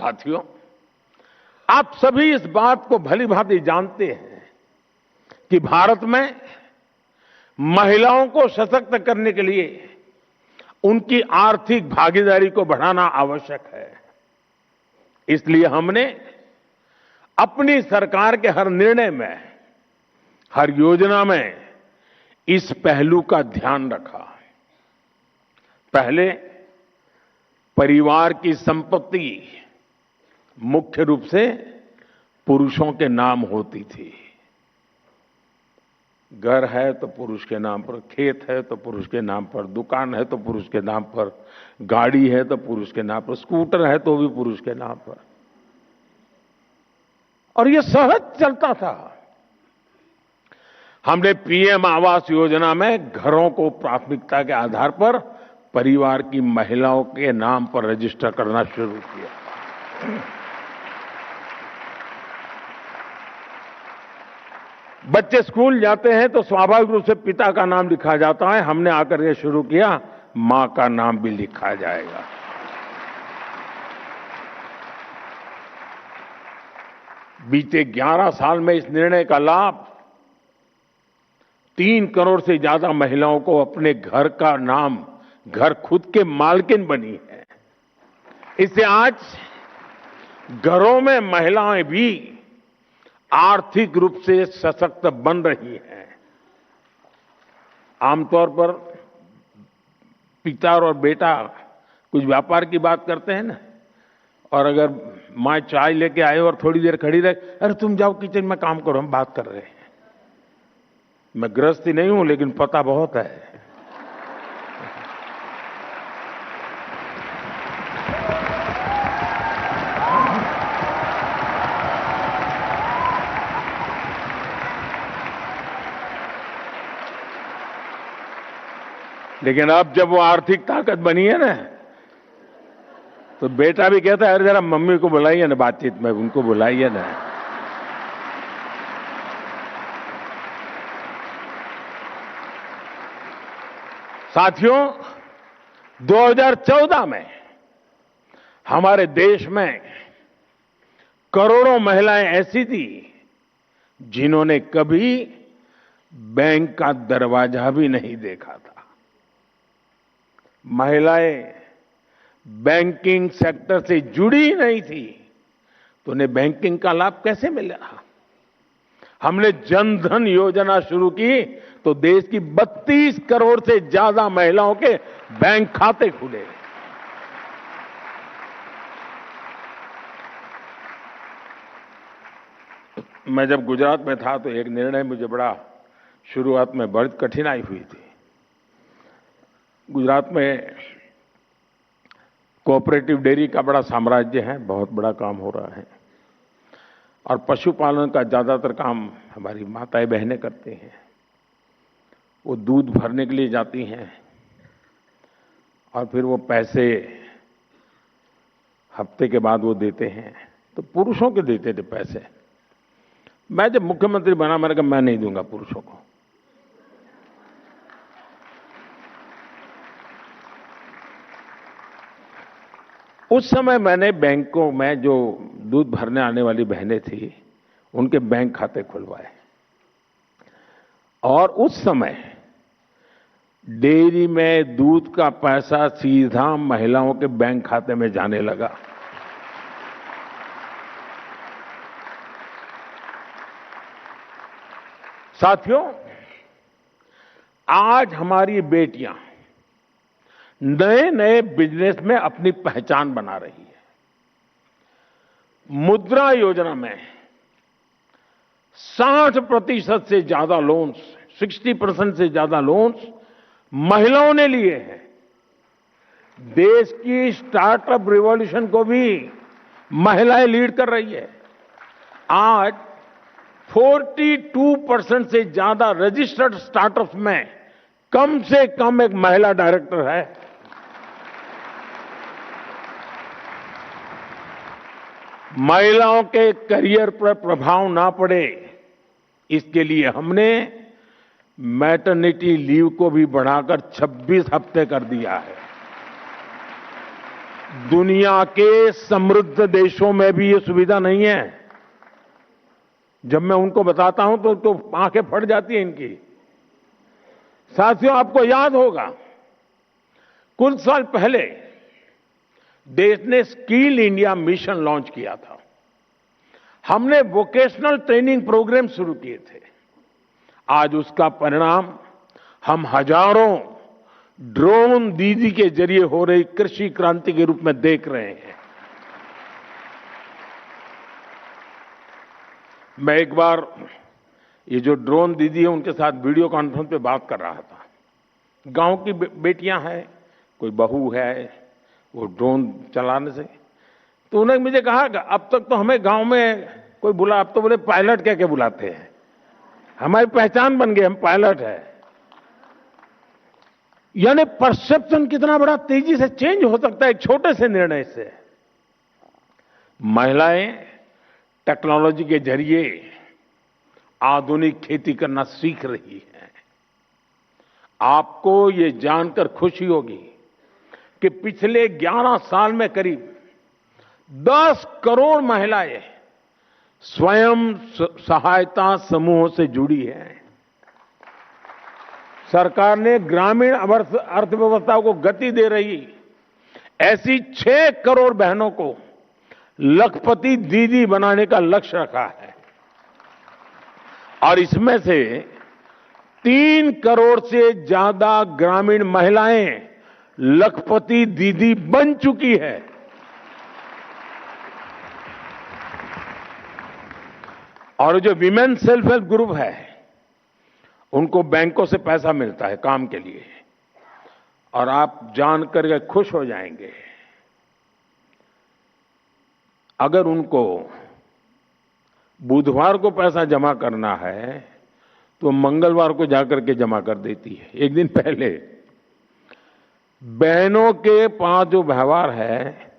साथियों, आप सभी इस बात को भलीभांति जानते हैं कि भारत में महिलाओं को सशक्त करने के लिए उनकी आर्थिक भागीदारी को बढ़ाना आवश्यक है। इसलिए हमने अपनी सरकार के हर निर्णय में, हर योजना में इस पहलू का ध्यान रखा। पहले परिवार की संपत्ति मुख्य रूप से पुरुषों के नाम होती थी। घर है तो पुरुष के नाम पर, खेत है तो पुरुष के नाम पर, दुकान है तो पुरुष के नाम पर, गाड़ी है तो पुरुष के नाम पर, स्कूटर है तो भी पुरुष के नाम पर, और यह सहज चलता था। हमने पीएम आवास योजना में घरों को प्राथमिकता के आधार पर परिवार की महिलाओं के नाम पर रजिस्टर करना शुरू किया। बच्चे स्कूल जाते हैं तो स्वाभाविक रूप से पिता का नाम लिखा जाता है। हमने आकर ये शुरू किया, मां का नाम भी लिखा जाएगा। बीते 11 साल में इस निर्णय का लाभ 3 करोड़ से ज्यादा महिलाओं को अपने घर का नाम, घर खुद के मालकिन बनी है। इससे आज घरों में महिलाएं भी आर्थिक रूप से सशक्त बन रही हैं। आमतौर पर पिता और बेटा कुछ व्यापार की बात करते हैं ना, और अगर मां चाय लेके आए और थोड़ी देर खड़ी रहे, अरे तुम जाओ किचन में काम करो, हम बात कर रहे हैं। मैं गृहस्थी नहीं हूं, लेकिन पता बहुत है। लेकिन अब जब वो आर्थिक ताकत बनी है ना, तो बेटा भी कहता है, अरे जरा मम्मी को बुलाइए ना बातचीत में, उनको बुलाइए ना। साथियों, 2014 में हमारे देश में करोड़ों महिलाएं ऐसी थी जिन्होंने कभी बैंक का दरवाजा भी नहीं देखा था। महिलाएं बैंकिंग सेक्टर से जुड़ी ही नहीं थी, तो उन्हें बैंकिंग का लाभ कैसे मिला? हमने जन धन योजना शुरू की तो देश की 32 करोड़ से ज्यादा महिलाओं के बैंक खाते खुले। मैं जब गुजरात में था तो एक निर्णय मुझे बड़ा शुरुआत में बड़ी कठिनाई हुई थी। गुजरात में कोऑपरेटिव डेयरी का बड़ा साम्राज्य है, बहुत बड़ा काम हो रहा है, और पशुपालन का ज्यादातर काम हमारी माताएं बहनें करती हैं। वो दूध भरने के लिए जाती हैं और फिर वो पैसे हफ्ते के बाद वो देते हैं, तो पुरुषों के देते थे पैसे। मैं जब मुख्यमंत्री बना, मैंने कहा मैं नहीं दूंगा पुरुषों को। उस समय मैंने बैंकों में जो दूध भरने आने वाली बहनें थी, उनके बैंक खाते खुलवाए, और उस समय डेयरी में दूध का पैसा सीधा महिलाओं के बैंक खाते में जाने लगा। साथियों, आज हमारी बेटियां नए नए बिजनेस में अपनी पहचान बना रही है। मुद्रा योजना में 60% से ज्यादा लोन्स, 60% से ज्यादा लोन्स महिलाओं ने लिए हैं। देश की स्टार्टअप रिवॉल्यूशन को भी महिलाएं लीड कर रही है। आज 42% से ज्यादा रजिस्टर्ड स्टार्टअप्स में कम से कम एक महिला डायरेक्टर है। महिलाओं के करियर पर प्रभाव ना पड़े, इसके लिए हमने मैटरनिटी लीव को भी बढ़ाकर 26 हफ्ते कर दिया है। दुनिया के समृद्ध देशों में भी ये सुविधा नहीं है। जब मैं उनको बताता हूं तो आंखें फट जाती हैं इनकी। साथियों, आपको याद होगा कुछ साल पहले देश ने स्किल इंडिया मिशन लॉन्च किया था। हमने वोकेशनल ट्रेनिंग प्रोग्राम शुरू किए थे। आज उसका परिणाम हम हजारों ड्रोन दीदी के जरिए हो रही कृषि क्रांति के रूप में देख रहे हैं। मैं एक बार ये जो ड्रोन दीदी है उनके साथ वीडियो कॉन्फ्रेंस पे बात कर रहा था। गांव की बेटियां हैं, कोई बहू है, वो ड्रोन चलाने से, तो उन्होंने मुझे कहा अब तक तो हमें गांव में कोई बुला, अब तो बोले पायलट कह के बुलाते हैं, हमारी पहचान बन गई, हम पायलट है। यानी परसेप्शन कितना बड़ा तेजी से चेंज हो सकता है एक छोटे से निर्णय से। महिलाएं टेक्नोलॉजी के जरिए आधुनिक खेती करना सीख रही हैं। आपको ये जानकर खुशी होगी कि पिछले 11 साल में करीब 10 करोड़ महिलाएं स्वयं सहायता समूहों से जुड़ी हैं। सरकार ने ग्रामीण अर्थव्यवस्था को गति दे रही ऐसी 6 करोड़ बहनों को लखपति दीदी बनाने का लक्ष्य रखा है और इसमें से 3 करोड़ से ज्यादा ग्रामीण महिलाएं लखपति दीदी बन चुकी है। और जो विमेन सेल्फ हेल्प ग्रुप है उनको बैंकों से पैसा मिलता है काम के लिए, और आप जानकर के खुश हो जाएंगे, अगर उनको बुधवार को पैसा जमा करना है तो मंगलवार को जाकर के जमा कर देती है। एक दिन पहले बहनों के पास जो व्यवहार है,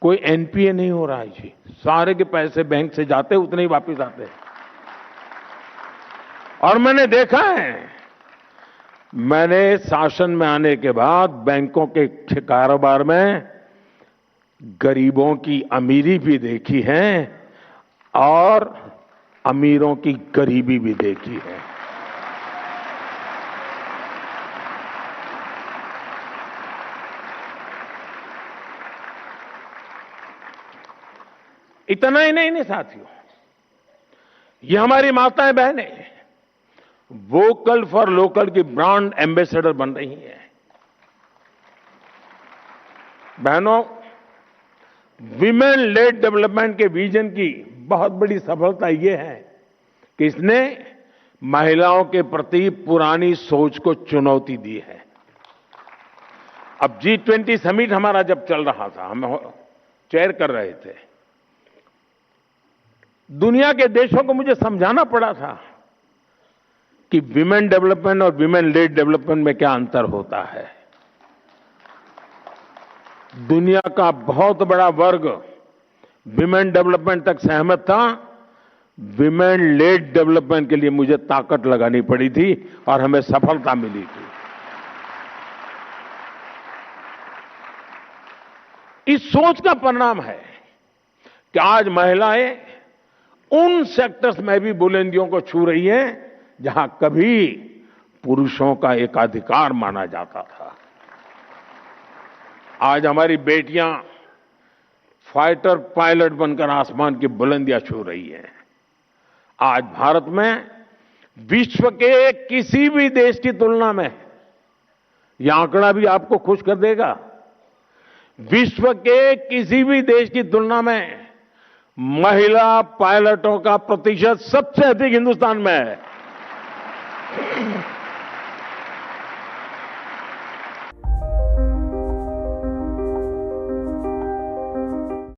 कोई एनपीए नहीं हो रहा है जी, सारे के पैसे बैंक से जाते उतने ही वापस आते हैं। और मैंने देखा है, मैंने शासन में आने के बाद बैंकों के कारोबार में गरीबों की अमीरी भी देखी है और अमीरों की गरीबी भी देखी है। इतना ही नहीं साथियों, ये हमारी माताएं बहनें वोकल फॉर लोकल की ब्रांड एम्बेसडर बन रही हैं। बहनों, विमेन लेड डेवलपमेंट के विजन की बहुत बड़ी सफलता यह है कि इसने महिलाओं के प्रति पुरानी सोच को चुनौती दी है। अब G20 समिट हमारा जब चल रहा था, हम चेयर कर रहे थे, दुनिया के देशों को मुझे समझाना पड़ा था कि विमेन डेवलपमेंट और विमेन लेड डेवलपमेंट में क्या अंतर होता है। दुनिया का बहुत बड़ा वर्ग विमेन डेवलपमेंट तक सहमत था, विमेन लेड डेवलपमेंट के लिए मुझे ताकत लगानी पड़ी थी और हमें सफलता मिली थी। इस सोच का परिणाम है कि आज महिलाएं उन सेक्टर्स में भी बुलंदियों को छू रही हैं जहां कभी पुरुषों का एकाधिकार माना जाता था। आज हमारी बेटियां फाइटर पायलट बनकर आसमान की बुलंदियां छू रही हैं। आज भारत में विश्व के किसी भी देश की तुलना में, यह आंकड़ा भी आपको खुश कर देगा, विश्व के किसी भी देश की तुलना में महिला पायलटों का प्रतिशत सबसे अधिक हिंदुस्तान में है।